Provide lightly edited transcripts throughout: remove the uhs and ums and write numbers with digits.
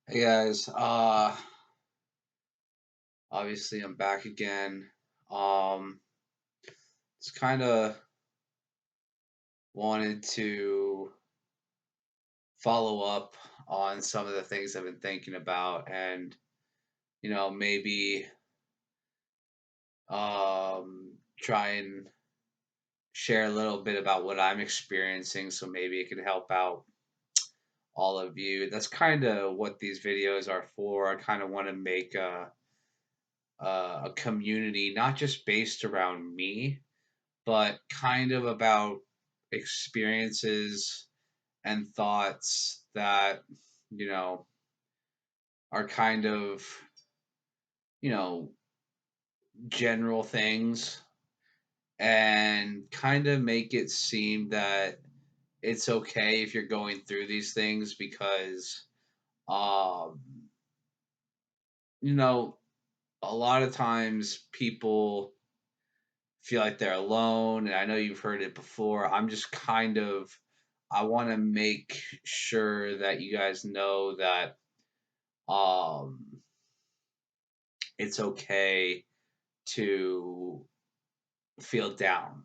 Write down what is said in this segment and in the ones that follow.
Hey guys, obviously I'm back again. Um, just kind of wanted to follow up on some of the things I've been thinking about and, maybe try and share a little bit about what I'm experiencing so maybe it could help out all of you. That's kind of what these videos are for. I kind of want to make a community not just based around me but kind of about experiences and thoughts that, you know, are kind of, you know, general things and kind of make it seem that it's okay if you're going through these things because, um, you know, a lot of times people feel like they're alone. And I know you've heard it before. I'm just kind of, I want to make sure that you guys know that um, it's okay to feel down.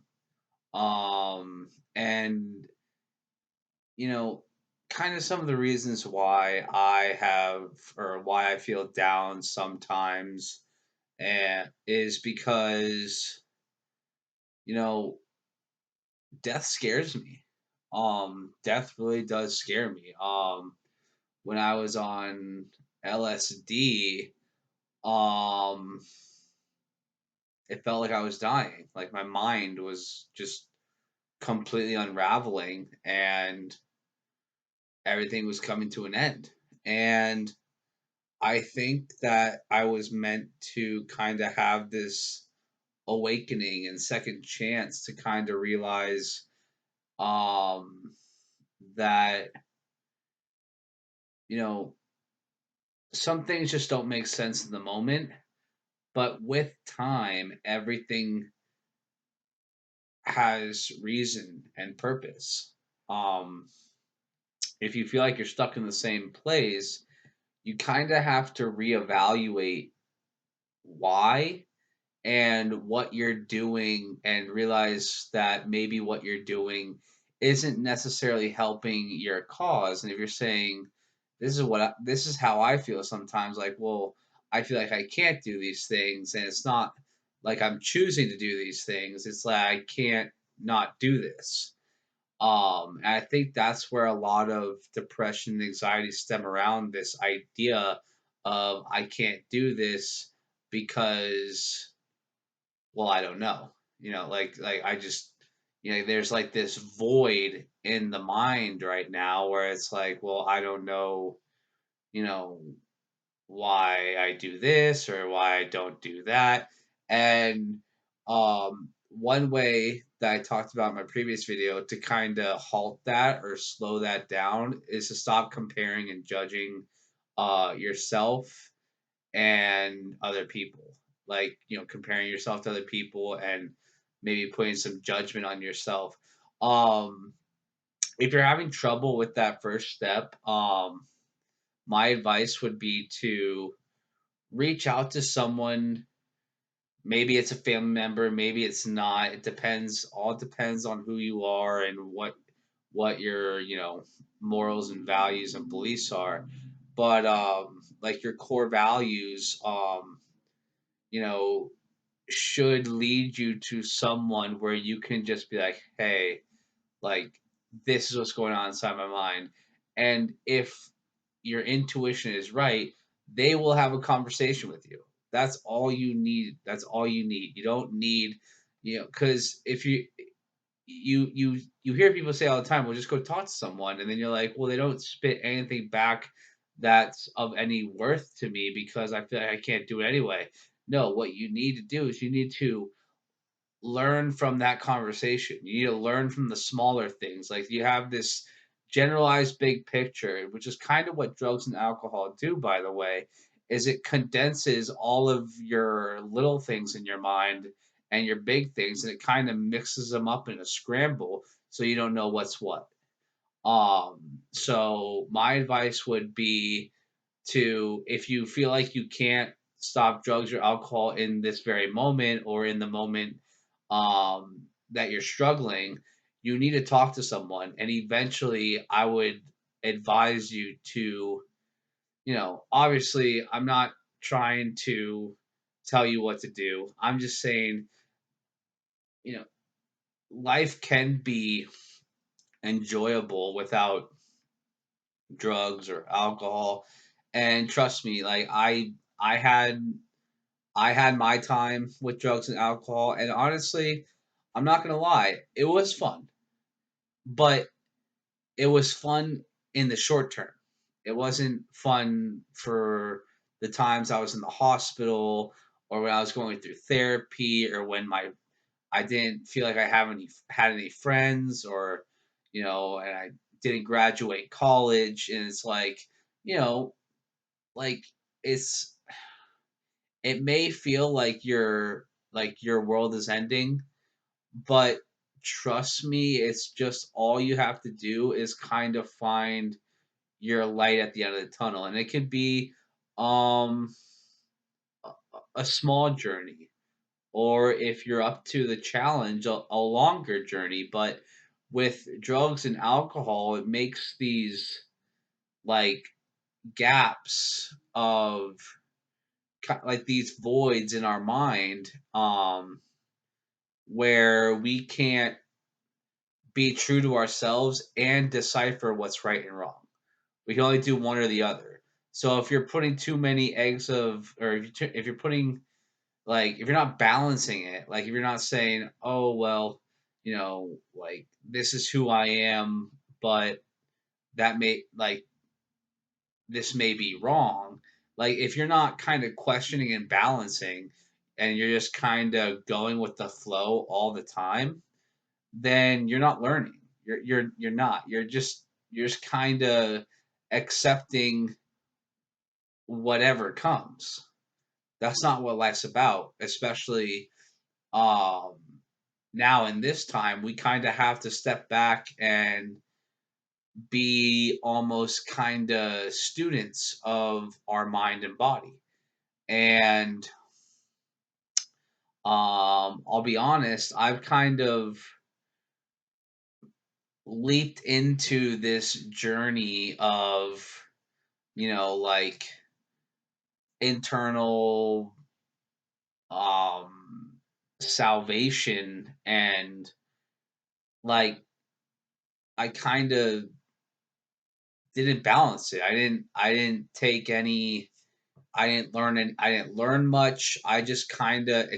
And, you know, kind of some of the reasons why I have or why I feel down sometimes is because, you know, death scares me. Death really does scare me. When I was on LSD, um, it felt like I was dying. Like my mind was just completely unraveling and everything was coming to an end. And I think that I was meant to kind of have this awakening and second chance to kind of realize um that you know some things just don't make sense in the moment, but with time, everything has reason and purpose. Um, if you feel like you're stuck in the same place, you kind of have to reevaluate why and what you're doing and realize that maybe what you're doing isn't necessarily helping your cause. And if you're saying this is how I feel sometimes, like, well, I feel like I can't do these things and it's not like I'm choosing to do these things, it's like I can't not do this. And I think that's where a lot of depression and anxiety stem around this idea of I can't do this because, well, I don't know. Like I just, there's like this void in the mind right now where it's like, well, I don't know, you know, why I do this or why I don't do that. And one way that I talked about in my previous video to kind of halt that or slow that down is to stop comparing and judging yourself and other people. Like, comparing yourself to other people and maybe putting some judgment on yourself. Um, if you're having trouble with that first step, my advice would be to reach out to someone. Maybe it's a family member, maybe it's not. It depends. All depends on who you are and what your morals and values and beliefs are. But like your core values, you know, should lead you to someone where you can just be like, hey, like this is what's going on inside my mind. And if your intuition is right, they will have a conversation with you. That's all you need. That's all you need. You don't need, because if you hear people say all the time, well, just go talk to someone, and then you're like, well, they don't spit anything back that's of any worth to me because I feel like I can't do it anyway. No, what you need to do is you need to learn from that conversation. You need to learn from the smaller things. Like you have this generalized big picture, which is kind of what drugs and alcohol do, by the way, is it condenses all of your little things in your mind and your big things and it kind of mixes them up in a scramble so you don't know what's what. So my advice would be to if you feel like you can't stop drugs or alcohol in this very moment or in the moment that you're struggling, you need to talk to someone. And eventually, I would advise you to, obviously, I'm not trying to tell you what to do. I'm just saying, you know, life can be enjoyable without drugs or alcohol. And trust me, like I had I had my time with drugs and alcohol, and honestly, I'm not gonna lie, it was fun. But it was fun in the short term. It wasn't fun for the times I was in the hospital or when I was going through therapy or when my I didn't feel like I had any friends or and I didn't graduate college and it's you know, like it's it may feel like your world is ending, but trust me, it's just all you have to do is kind of find your light at the end of the tunnel, and it could be um a small journey, or if you're up to the challenge, a longer journey. But with drugs and alcohol, it makes these like gaps of like these voids in our mind where we can't be true to ourselves and decipher what's right and wrong. We can only do one or the other. So if you're putting too many eggs or if you're putting if you're not balancing it, like if you're not saying, oh well, like this is who I am, but that may this may be wrong. Like if you're not kind of questioning and balancing, and you're just kind of going with the flow all the time, then you're not learning. You're not. You're just kind of accepting whatever comes. That's not what life's about, especially um now in this time we kind of have to step back and be almost kind of students of our mind and body. And I'll be honest, I've kind of leaped into this journey of like internal um salvation, and like I kind of didn't balance it. I didn't take any I didn't learn much. I just kind of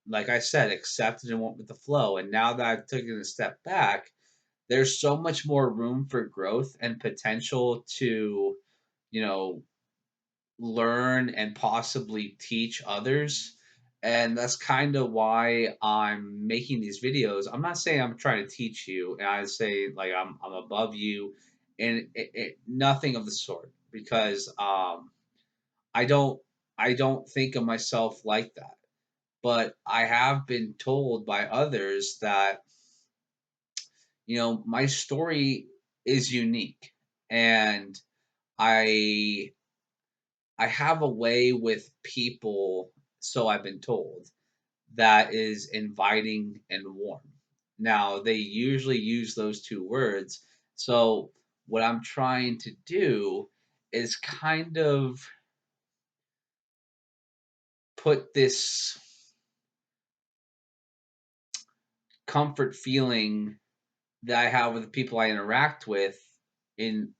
like I said accepted and went with the flow. And now that I've taken a step back, there's so much more room for growth and potential to you know learn and possibly teach others. And that's kind of why I'm making these videos. I'm not saying I'm trying to teach you, and I say like I'm above you, and nothing of the sort. Because I don't I don't think of myself like that. But I have been told by others that my story is unique, and I I have a way with people, so I've been told, that is inviting and warm. Now, they usually use those two words. So, what I'm trying to do is kind of put this comfort feeling that I have with the people I interact with in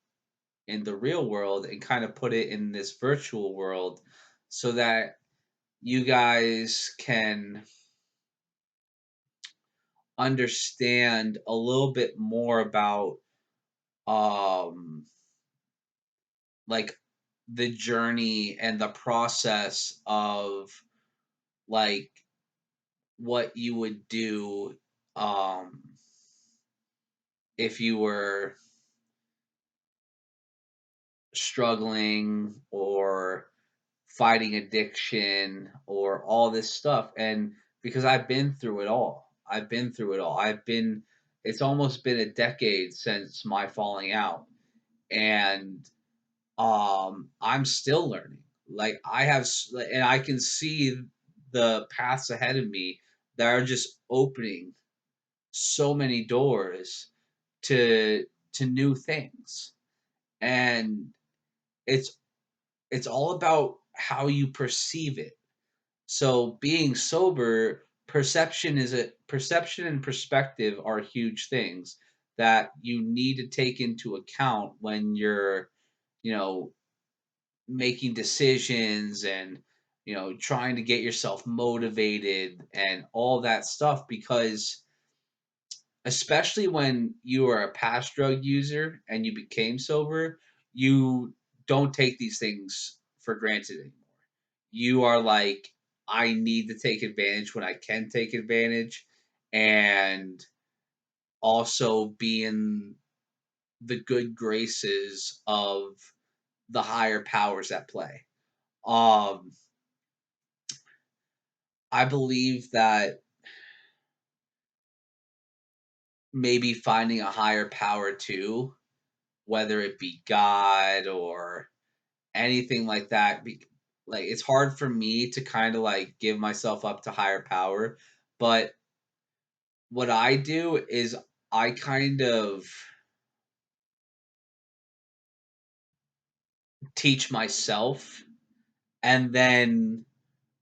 in the real world and kind of put it in this virtual world so that you guys can understand a little bit more about um like the journey and the process of like what you would do um if you were struggling or fighting addiction or all this stuff. And because I've been through it all. I've been through it all. It's almost been a decade since my falling out. And I'm still learning. Like and I can see the paths ahead of me that are just opening so many doors to new things. And it's it's all about how you perceive it. So being sober, perception and perspective are huge things that you need to take into account when you're, you know, making decisions and, trying to get yourself motivated and all that stuff, because especially when you are a past drug user and you became sober, you don't take these things for granted anymore. You are like, I need to take advantage when I can take advantage, and also be in the good graces of the higher powers at play. Um, I believe that maybe finding a higher power too, whether it be God or anything like that, like it's hard for me to kind of like give myself up to higher power, but what I do is I kind of teach myself, and then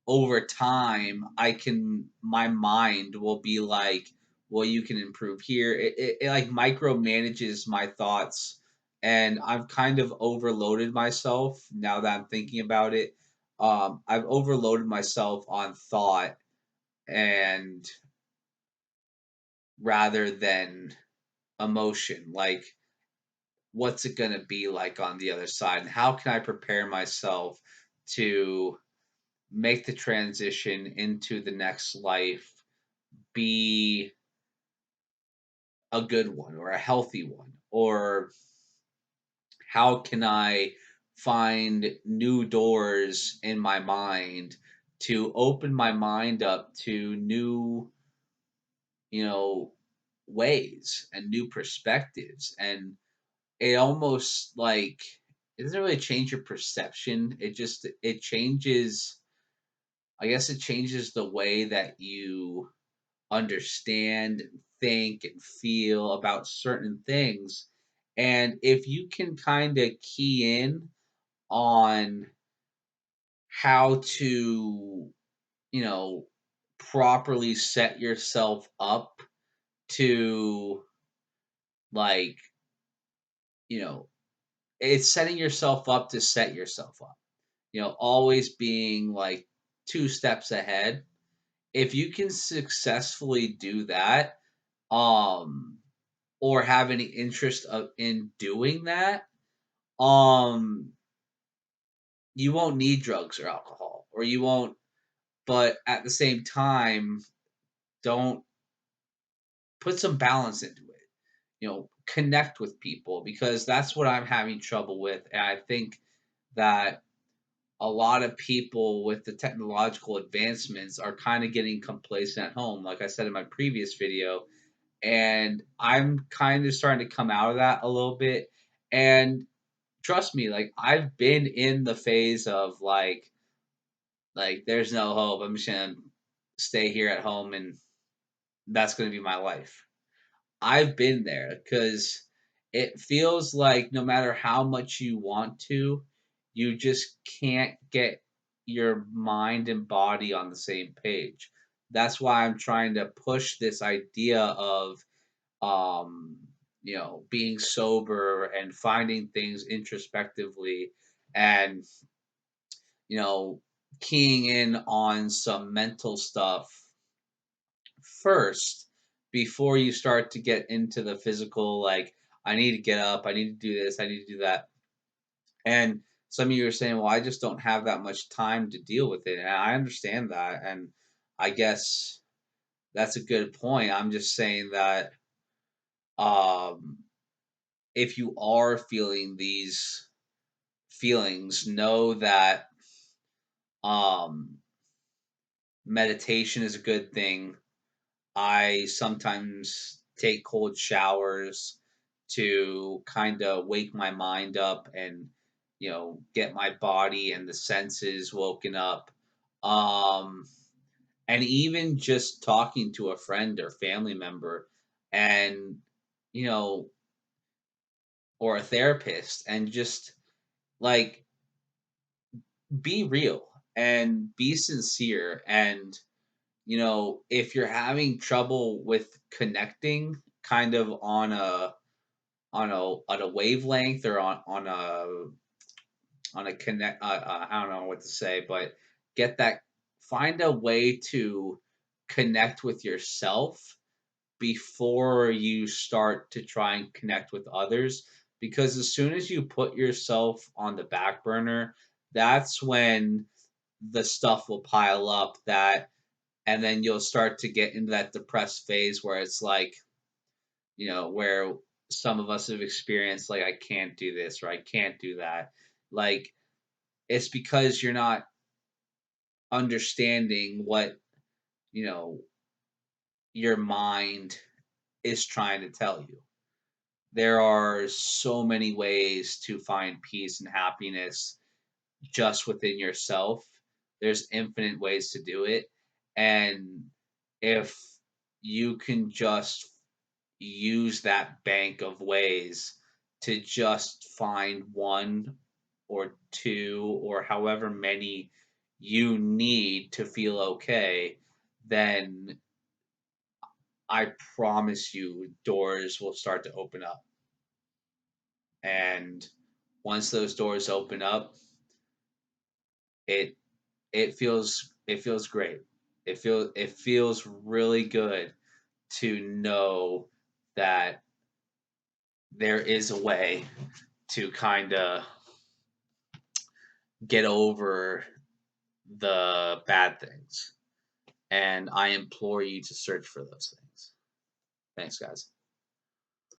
over time my mind will be like, well, you can improve here. It like micromanages my thoughts, and I've kind of overloaded myself now that I'm thinking about it. I've overloaded myself on thought, and rather than emotion, like what's it going to be like on the other side, and how can I prepare myself to make the transition into the next life be a good one or a healthy one? Or how can I find new doors in my mind to open my mind up to new, you know, ways and new perspectives? And it almost like it doesn't really change your perception. It changes, I guess it changes the way that you understand and think and feel about certain things. And if you can kind of key in on how to, you know, properly set yourself up to, like, you know, it's setting yourself up to set yourself up, always being like two steps ahead. If you can successfully do that, um, or have any interest in doing that, um, you won't need drugs or alcohol, or you won't. But at the same time, don't put some balance into it. Connect with people, because that's what I'm having trouble with, and I think that a lot of people with the technological advancements are kind of getting complacent at home, like I said in my previous video. And I'm kind of starting to come out of that a little bit. And trust me, like I've been in the phase of like there's no hope. I'm just gonna stay here at home, and that's gonna be my life. I've been there because it feels like no matter how much you want to, you just can't get your mind and body on the same page. That's why I'm trying to push this idea of um being sober and finding things introspectively, and you know keying in on some mental stuff first before you start to get into the physical, like I need to get up, I need to do this, I need to do that. And some of you are saying, well, I just don't have that much time to deal with it, and I understand that. And I guess that's a good point. I'm just saying that um if you are feeling these feelings, know that um, meditation is a good thing. I sometimes take cold showers to kind of wake my mind up and, get my body and the senses woken up. Um, and even just talking to a friend or family member and, you know, or a therapist and just like be real and be sincere. And, if you're having trouble with connecting kind of on a wavelength or on a connect I don't know what to say, but get that find a way to connect with yourself before you start to try and connect with others, because as soon as you put yourself on the back burner, that's when the stuff will pile up, that and then you'll start to get into that depressed phase where it's like, where some of us have experienced, like, I can't do this or I can't do that. Like, it's because you're not understanding what, you know, your mind is trying to tell you. There are so many ways to find peace and happiness just within yourself. There's infinite ways to do it. And if you can just use that bank of ways to just find one or two or however many you need to feel okay, then I promise you doors will start to open up. And once those doors open up, it it feels great. It feels really good to know that there is a way to kind of get over the bad things. And I implore you to search for those things. Thanks, guys.